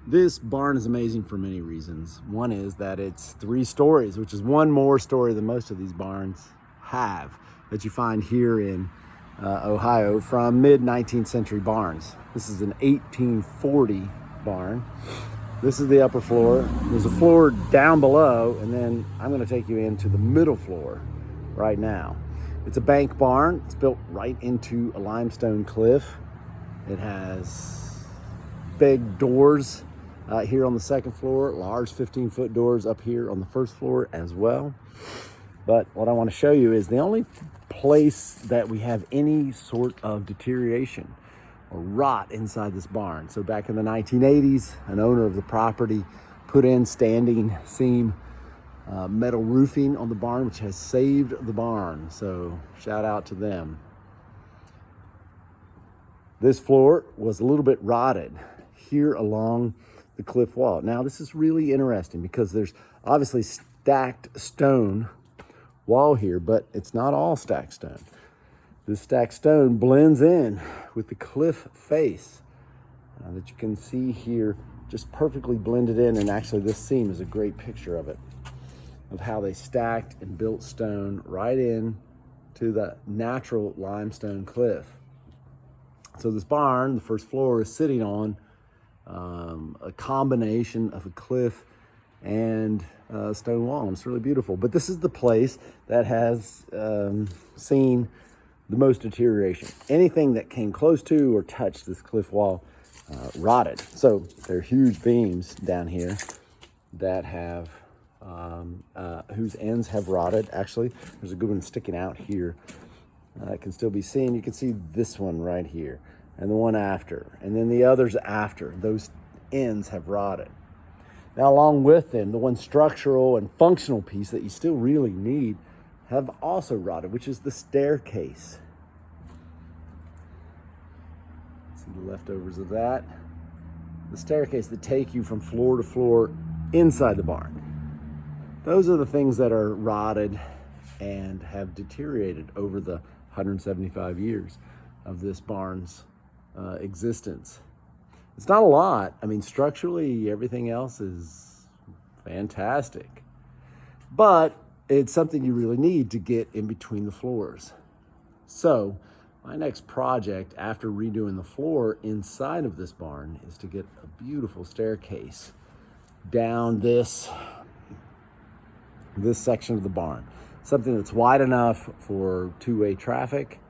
This barn is amazing for many reasons. One is that it's 3 stories, which is one more story than most of these barns have that you find here in Ohio from mid-19th century barns. This is an 1840 barn. This is the upper floor. There's a floor down below, and then I'm going to take you into the middle floor right now. It's a bank barn. It's built right into a limestone cliff. It has big doors here on the second floor, large 15-foot doors up here on the first floor as well. But what I want to show you is the only place that we have any sort of deterioration or rot inside this barn. So back in the 1980s, an owner of the property put in standing seam metal roofing on the barn, which has saved the barn. So shout out to them. This floor was a little bit rotted here along the cliff wall. Now this is really interesting because there's obviously stacked stone wall here, but it's not all stacked stone. This stacked stone blends in with the cliff face that you can see here, just perfectly blended in. And actually this seam is a great picture of it, of how they stacked and built stone right in to the natural limestone cliff. So this barn, the first floor, is sitting on a combination of a cliff and stone wall. It's really beautiful. But this is the place that has seen the most deterioration. Anything that came close to or touched this cliff wall rotted. So there are huge beams down here that have whose ends have rotted. Actually, there's a good one sticking out here that can still be seen. You can see this one right here, and the one after, and then the others after. Those ends have rotted. Now, along with them, the one structural and functional piece that you still really need have also rotted, which is the staircase. See the leftovers of that. The staircase that take you from floor to floor inside the barn. Those are the things that are rotted and have deteriorated over the 175 years of this barn's existence. It's not a lot. I mean, structurally, everything else is fantastic, but it's something you really need to get in between the floors. So my next project after redoing the floor inside of this barn is to get a beautiful staircase down this section of the barn. Something that's wide enough for two-way traffic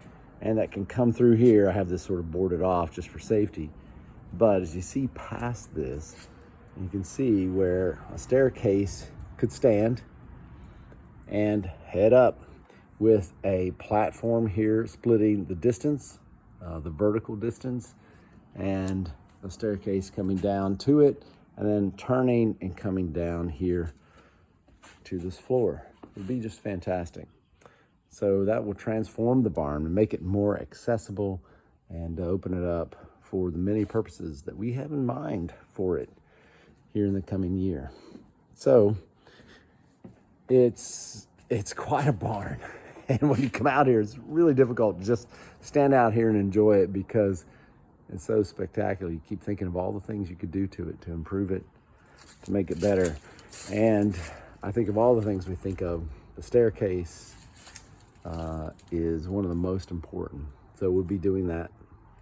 and that can come through here. I have this sort of boarded off just for safety. But as you see past this, you can see where a staircase could stand and head up with a platform here splitting the distance, the vertical distance, and a staircase coming down to it, and then turning and coming down here to this floor. It would be just fantastic. So that will transform the barn and make it more accessible and open it up for the many purposes that we have in mind for it here in the coming year. So it's quite a barn. And when you come out here, it's really difficult to just stand out here and enjoy it because it's so spectacular. You keep thinking of all the things you could do to it, to improve it, to make it better. And I think of all the things we think of, the staircase is one of the most important. So we'll be doing that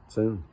soon.